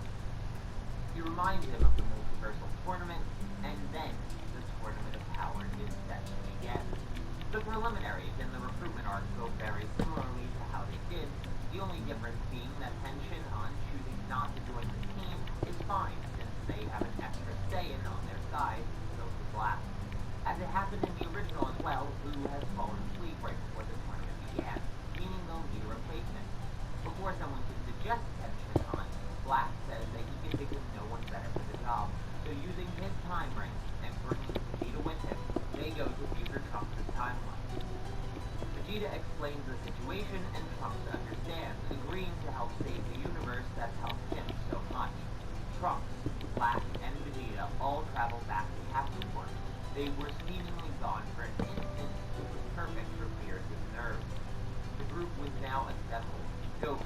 He reminds him of the multiversal tournament, and then the Tournament of Power is set to begin. The preliminaries and the recruitment arc go very similarly to how they did, the only difference being that tension on choosing not to join the team is fine, since they have an extra stay-in on their side, Goku Black. As it happened in the original as well, Boo has fallen asleep right before the tournament began, meaning they'll need a replacement. Before someone can suggest tension on, Black says that he can think of no one better for the job, so using his time ring and bringing Vegeta with him, they go to future Trunks' timeline. Vegeta explains the situation and Trunks understands, agreeing to help save the universe that's helped him so much. Trunks, Black, and Vegeta all travel back to Capsule Corp. They were seemingly gone for an instant, which was perfect for Beerus' nerves. The group was now assembled. Goku,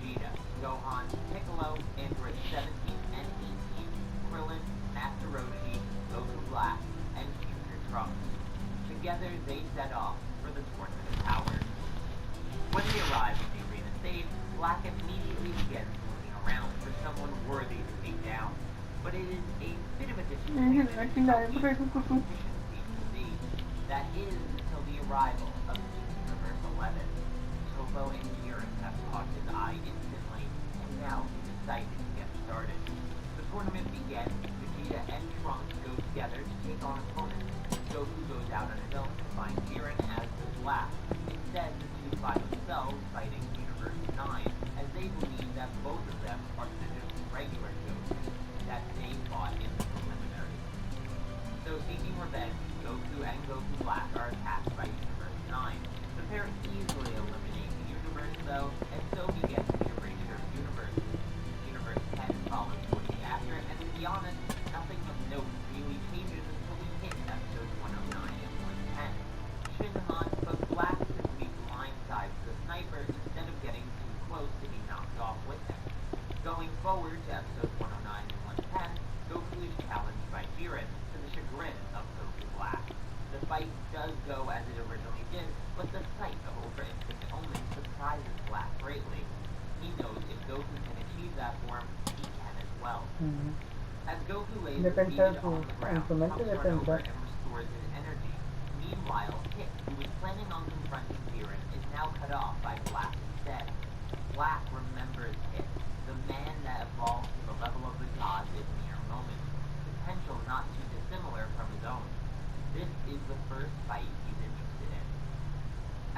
Vegeta, Gohan, Piccolo, Android 17 and 18, Krillin, Master Roshi, Goku Black, and future Trunks. Together they set off for the Tournament of Power. When they arrive at the arena stage, Black immediately begins looking around for someone worthy to take down. But it is a bit of a disappointment that is until the arrival of Universe 11. Toppo and Jiren have caught his eye instantly, and now he's excited to get started. The tournament begins. Vegeta and Trunks go together to take on opponents. Goku goes out on his own to find Jiren, as does Black. Instead, the two find themselves fighting Universe 9, as they believe that both of them are just regular Goku that they fought in the preliminaries. So, seeking revenge, Goku and Goku Black are attacked by Universe 9. The pair easily eliminate the universe, though, and so begins the erasure of universes. Universe 10 follows shortly after, and to be honest, nothing of note really changes until we hit episodes 109 and 110. Shinhan, but Black is Depende seated de on the ground, su mente comes de right over pensar. and restores his energy. Meanwhile, Hit, who was planning on confronting Viren, is now cut off by Black instead. Black remembers Hit, the man that evolved to the level of the gods in mere moments, potential not too dissimilar from his own. This is the first fight he's interested in.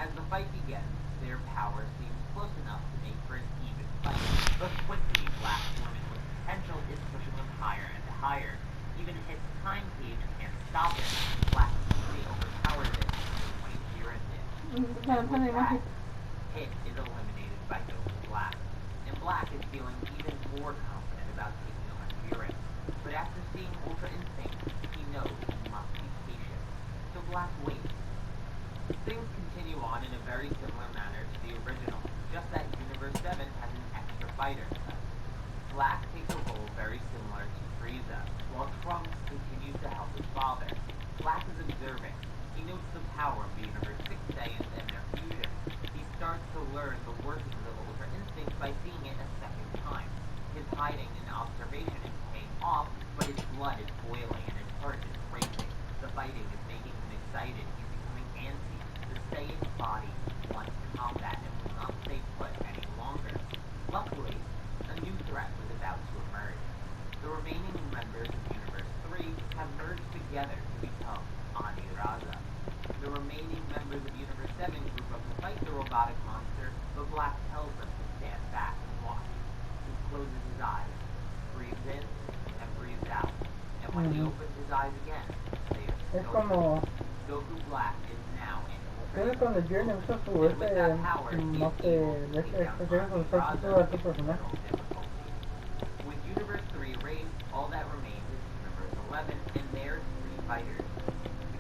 As the fight begins, their power seems close enough to make for an even fight, but quickly Black's limitless potential is pushing him higher and higher. Even Hit's time cage can't stop it. Black quickly overpowers it the way Viren did. With that, Hit is eliminated by Goku Black, and Black is feeling even more confident about taking on Viren. But after seeing Ultra Instinct, he knows he must be patient. So Black waits. Things continue on in a very similar manner to the original, just that Universe 7 has an extra fighter. Black takes a role very similar to Frieza, while Trunks continues to help his father. Black is observing. He notes the power of the Universe 6 Saiyans and their fusion. He starts to learn the workings of Ultra Instinct by seeing it a second time. His hiding and observation is paying off, but his blood is boiling and his heart is racing. The fighting is making him excited. He's becoming antsy. The Saiyan body wants combat and will not stay put any longer. Luckily, a new threat was about to emerge. The remaining members of Universe 3 have merged together to become Ani-Raza. The remaining members of Universe 7 group up to fight the robotic monster, but Black tells them to stand back and watch. He closes his eyes, breathes in, and breathes out. And when he opens his eyes again, they are Es still como... Goku Black is now in Creo que cuando Jiren usa su no sé, con su personaje. With Universe 3 erased, all that remains is Universe 11 and their 3 fighters.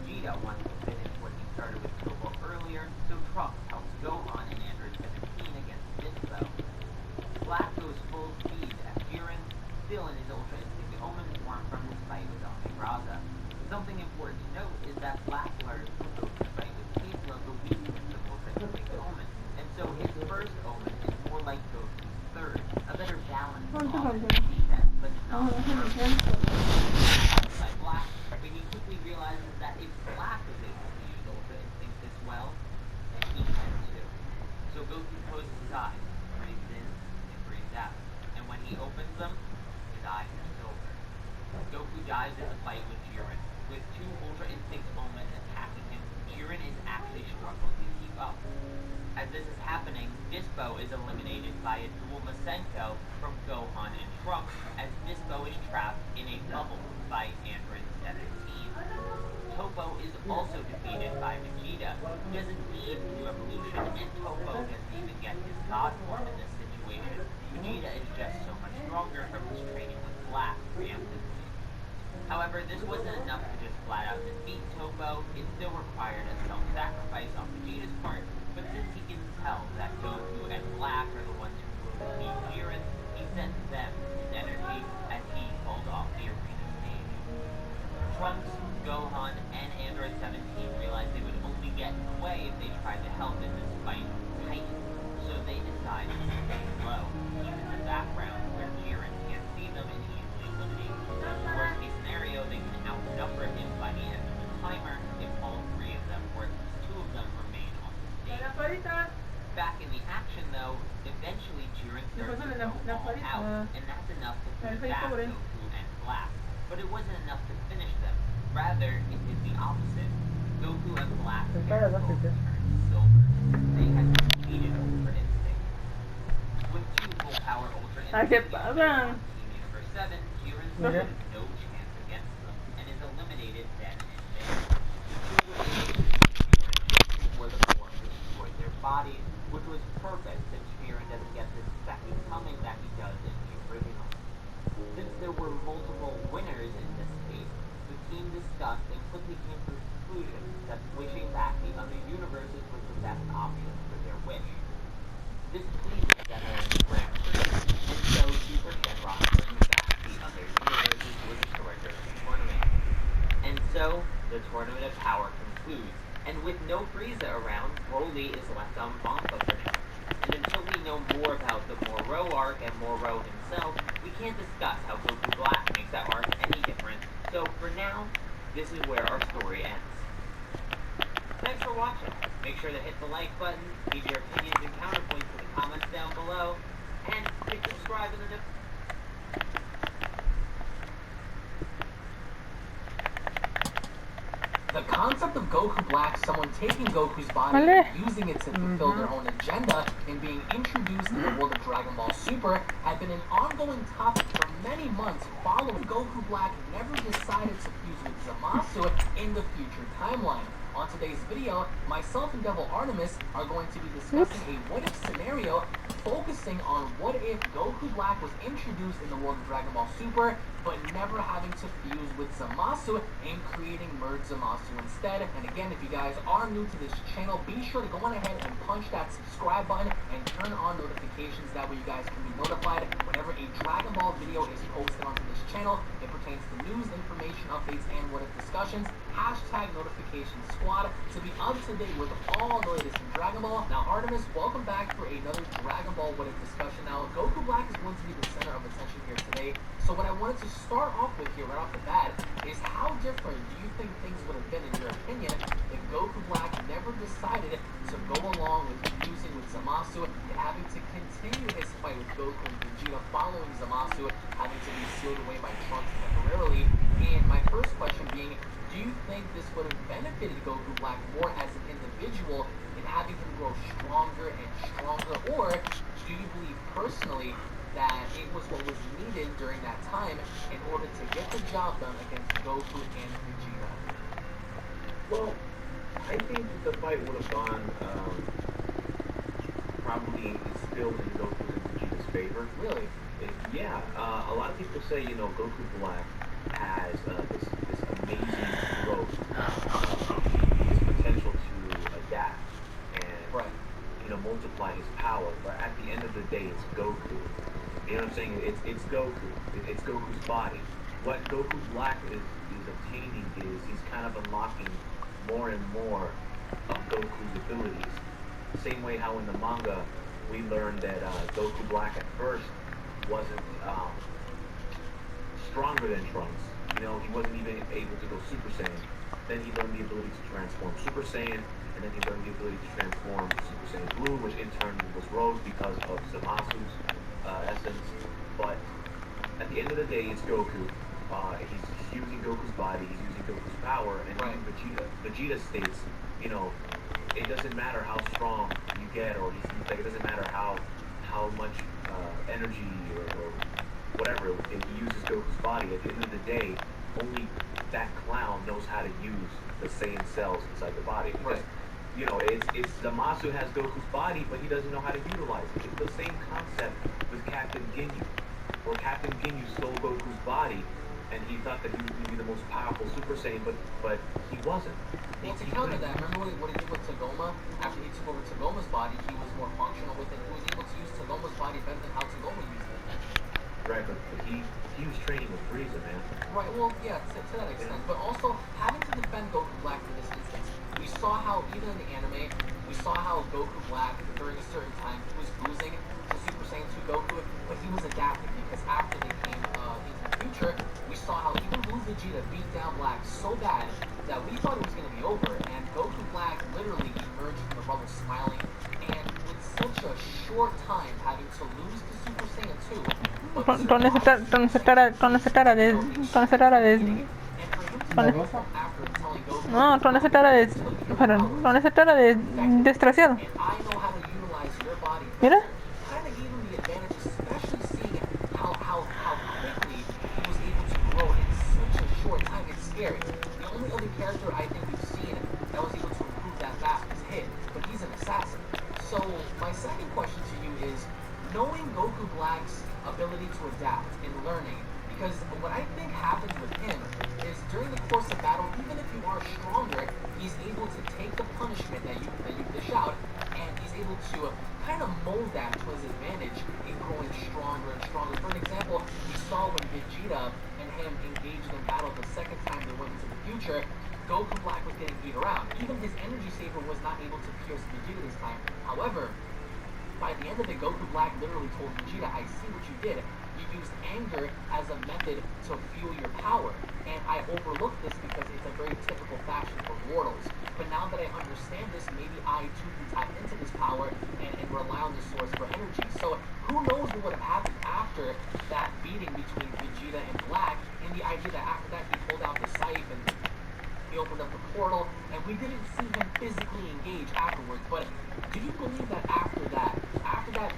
Vegeta wants to finish what he started with Turbo earlier, so Trunks helps Gohan and Android 17 against Bispo. Black goes full speed at Jiren, still in his Ultra Instinct Omen form from his fight with Ani-Raza. Something important to note is that Black learns from Goku's fight with Caitla the weakness of Ultra Instinct Omen, and so his first Omen is more like Goku's third, a better balance of defense, but not perfect. By Black, but he quickly realizes that if Black is able to use Ultra Instinct this well, then he can too. So Goku closes his eyes, breathes in, and breathes out, and when he opens them, his eyes are silver. Goku dives in the fight with Jiren. With 2 Ultra Instinct Omens attacking him, Jiren is actually struggling to keep up. As this is happening, Bispo is eliminated by a dual Masenko from Gohan and Trunks, as Bispo is trapped in a bubble by Android 17. Topo is also defeated by Vegeta, who doesn't need New Evolution, and Topo doesn't even get his God form in this situation. Vegeta is just so much stronger from his training with Black preemptively. However, this wasn't enough to just flat out defeat Topo. It still required a self-sacrifice on Vegeta's part, but since he can tell that Goku and Black are the ones who will defeat Jiren, he sends them his energy as he falls off the arena stage. Trunks, Gohan, and Android 17 realized they would only get in the way if they tried to help in this fight with Titan, so they decide to stay low, keep in the background where Jiren can't see them and easily eliminate. Worst case scenario, they can outnumber him by the end of the timer if all 3 of them, or at least 2 of them, remain on the stage. Back in the action though, eventually Jiren starts to go all out, and that's enough to push back Goku and Black. But it wasn't enough to finish them. Rather, it did the opposite. Goku and Black turned silver. They had defeated Ultra Instinct. With 2 full power Ultra Instincts on Team Universe 7, Jiren stood no chance against them, and is eliminated then and there. The 2 were able to Jiren before the form destroyed their bodies, which was perfect since Jiren doesn't get this second coming that he does in the original. Since there were multiple winners in this case, the team discussed and quickly came to the conclusion that switching back the other universes was the best option for their wish. This pleased Zeno and the Grand Prix, and so Super Shenron brings back the other universes to restore during the tournament. And so, the Tournament of Power concludes, and with no Frieza around, Broly is left on Banka for now. And until we know know more about the Moro arc and Moro himself, we can't discuss how Goku Black makes that arc any different. So for now, this is where our story ends. Thanks for watching. Make sure to hit the like button, leave your opinions and counterpoints in the comments down below, and hit subscribe in the The concept of Goku Black, someone taking Goku's body Vale. and using it to fulfill their own agenda and being introduced in the world of Dragon Ball Super, had been an ongoing topic for many months following Goku Black never decided to fuse with Zamasu in the future timeline. On today's video, myself and Devil Artemis are going to be discussing a what-if scenario focusing on what if Goku Black was introduced in the world of Dragon Ball Super, but never having to fuse with Zamasu and creating Merge Zamasu instead. And again, if you guys are new to this channel, be sure to go on ahead and punch that subscribe button and turn on notifications. That way you guys can be notified whenever a Dragon Ball video is posted onto this channel. It pertains to news, information, updates, and what if discussions. Hashtag notification squad to be up to date with all the latest in Dragon Ball. Now Artemis, welcome back for another Dragon Ball what if discussion. Now Goku Black is going to be the center of attention here today. So what I wanted to start off with here right off the bat is how different do you think things would have been in your opinion if Goku Black never decided to go along with fusing with Zamasu and having to continue his fight with Goku and Vegeta following Zamasu having to be sealed away by Trunks temporarily. And my first question being, do you think this would have benefited Goku Black more as an individual in having him grow stronger and stronger, or do you believe personally that it was what was needed during that time in order to get the job done against Goku and Vegeta? Well, I think that the fight would have gone probably still in Goku and Vegeta's favor. Really? Yeah, a lot of people say, you know, Goku Black has this amazing growth, this potential to adapt and, you know, multiply his power. But at the end of the day, it's Goku. You know what I'm saying? It's Goku. It's Goku's body. What Goku Black is obtaining is he's kind of unlocking more and more of Goku's abilities. Same way how in the manga we learned that Goku Black at first wasn't stronger than Trunks. You know, he wasn't even able to go Super Saiyan. Then he learned the ability to transform Super Saiyan, and then he learned the ability to transform Super Saiyan Blue, which in turn was Rose because of Zamasu's essence. But at the end of the day, it's Goku. He's using Goku's body, he's using Goku's power, and even Vegeta states, you know, it doesn't matter how strong you get, or like it doesn't matter how much energy or whatever he uses Goku's body. At the end of the day, only that clown knows how to use the Saiyan cells inside the body. Because, you know, it's Zamasu has Goku's body, but he doesn't know how to utilize it. It's the same concept with Captain Ginyu, where Captain Ginyu stole Goku's body, and he thought that he was going to be the most powerful Super Saiyan, but he wasn't. Well, to counter that, remember what he did with Tagoma? After he took over Tagoma's body, he was more functional with it. He was able to use Tagoma's body better than how Tagoma used it. Right, but he was training with Frieza, man. Right, well, yeah, to that extent. But also, having to defend Goku Black in this instance, we saw how, even in the anime, we saw how Goku Black, during a certain time, he was losing to Super Saiyan 2 Goku, but he was adapting, because after they came into the future, we saw how even Blue Vegeta beat down Black so bad that we thought it was going to be over, and Goku Black literally emerged from the rubble smiling, and with such a short time having to lose to Super Saiyan 2, con esa cara de desgraciado. Mira. The only other character I think we've seen that was able to improve that fast was Hit, but he's an assassin. So my second question to you is, knowing Goku Black's ability to adapt and learning, because what I think happens with him is during the course of battle, even if you are stronger, he's able to take the punishment that you dish out, and he's able to kind of mold that to his advantage in growing stronger and stronger. For an example, we saw when Vegeta and him engaged in battle the second time they went into the future, Goku Black was getting beat around. Even his energy saber was not able to pierce Vegeta this time. However, by the end of it, Goku Black literally told Vegeta, I see what you did. You used anger as a method to fuel your power. And I overlooked this because it's a very typical fashion for mortals. But now that I understand this, maybe I too can tap into this power and rely on this source for energy. So who knows what would have happened after that beating between Vegeta and Black, and the idea that after that he pulled out the scythe and he opened up the portal, and we didn't see him physically engage afterwards. But do you believe that after that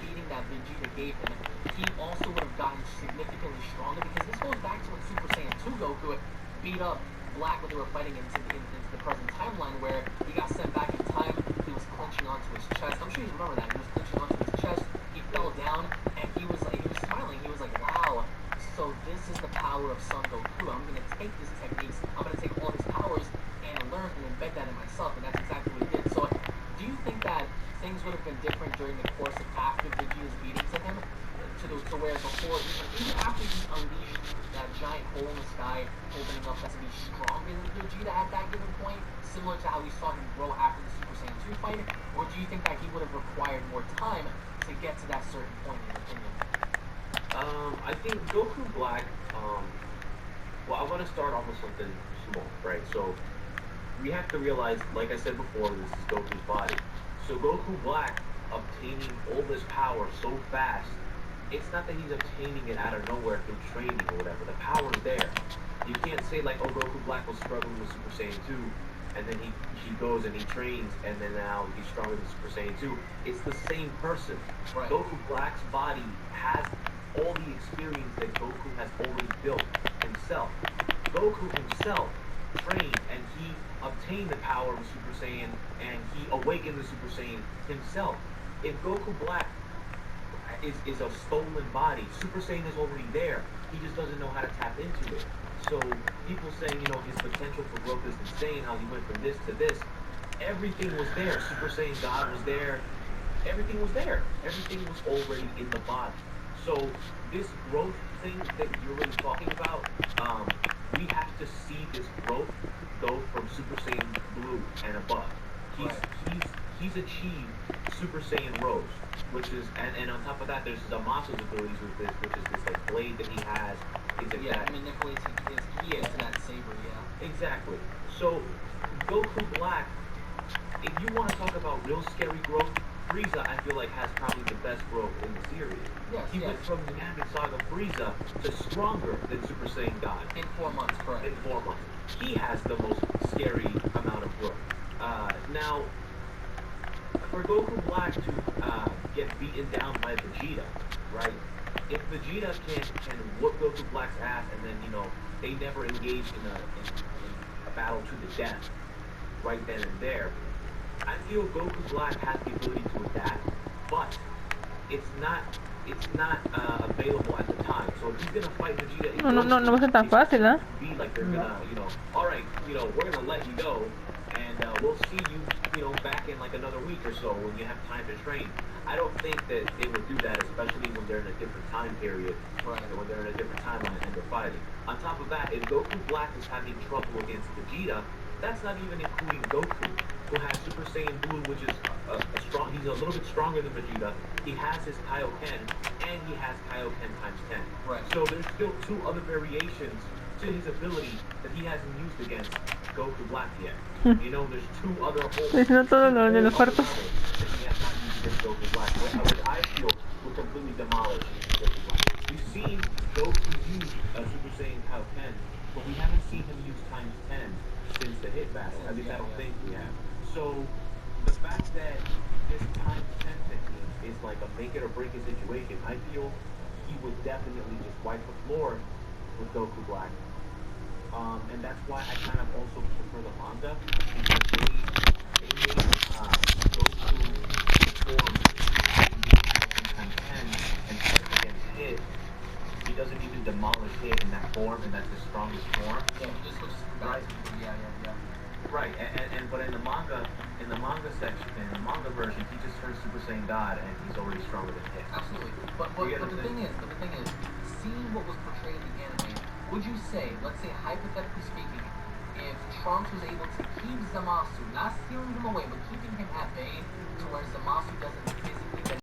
beating that Vegeta gave him, he also would have gotten significantly stronger? Because this goes back to when Super Saiyan 2 Goku beat up Black when they were fighting into the present timeline, where he got sent back in time. He was clenching onto his chest. I'm sure you remember that. He was clenching onto his chest. He fell down, and he was smiling. He was like, wow. So this is the power of Son Goku. I'm gonna take these techniques. I'm gonna take all his powers and learn and embed that in myself. And that's exactly what he did. So do you think that things would have been different during the course of after Vegeta's beatings of him? To where before, even after he unleashed that giant hole in the sky, opening up to be stronger than Vegeta at that given point, similar to how we saw him grow after the Super Saiyan 2 fight? Or do you think that he would have required more time to get to that certain point, in your opinion? I think Goku Black, well, I want to start off with something small, right? So, we have to realize, like I said before, this is Goku's body. So Goku Black obtaining all this power so fast, it's not that he's obtaining it out of nowhere through training or whatever. The power's there. You can't say like, oh, Goku Black was struggling with Super Saiyan 2, and then he goes and he trains, and then now he's stronger than Super Saiyan 2. It's the same person. Right. Goku Black's body has all the experience that Goku has already built himself. Goku himself trained, and he obtained the power of Super Saiyan, and he awakened the Super Saiyan himself. If Goku Black is a stolen body, Super Saiyan is already there. He just doesn't know how to tap into it. So people saying, you know, his potential for growth is insane, how he went from this to this. Everything was there. Super Saiyan God was there. Everything was there. Everything was already in the body. So this growth thing that you're really talking about, we have to see this growth go from Super Saiyan Blue and above. He's achieved Super Saiyan Rose, which is, and on top of that, there's Zamasu's abilities with this, which is this like blade that he has. He manipulates his ki into that saber, yeah. Exactly. So Goku Black, if you want to talk about real scary growth, Frieza, I feel like, has probably the best growth in the series. Yes, he went from the Namek Saga Frieza to stronger than Super Saiyan God. In 4 months, correct. In 4 months. He has the most scary amount of growth. Now, for Goku Black to get beaten down by Vegeta, right? If Vegeta can whoop Goku Black's ass, and then, you know, they never engage in a battle to the death right then and there, I feel Goku Black has the ability to adapt, but it's not available at the time. So if he's gonna fight Vegeta, no va a ser tan fácil, ¿eh? Be like they're gonna, you know, all right, you know, we're gonna let you go, and we'll see you, you know, back in like another week or so when you have time to train. I don't think that they would do that, especially when they're in a different time period, right? When they're in a different timeline and they're fighting. On top of that, if Goku Black is having trouble against Vegeta, that's not even including Goku, who has Super Saiyan Blue, which is he's a little bit stronger than Vegeta. He has his Kaioken, and he has Kaioken times 10. Right. So there's still 2 other variations to his ability that he hasn't used against Goku Black yet. You know, there's 2 other whole de los cuerpos. that he has not used against Goku Black, which I feel would completely demolish Goku Black. We've seen Goku use Super Saiyan Kaioken, but we haven't seen him use times 10 since the hit battle. At least I don't think we have. So the fact that this times 10 technique is like a make it or break it situation, I feel he would definitely just wipe the floor with Goku Black. And that's why I kind of also prefer the manga, because they made Goku perform times 10 and fight against Hit. He doesn't even demolish Hit in that form, and that's his strongest form. Yeah, he just looks right. Yeah. Right, but in the manga section, in the manga version, he just turns Super Saiyan God, and he's already stronger than Hit. Absolutely. But the thing is, seeing what was portrayed in the anime, would you say, let's say hypothetically speaking, if Trunks was able to keep Zamasu, not stealing him away, but keeping him at bay, to where Zamasu doesn't physically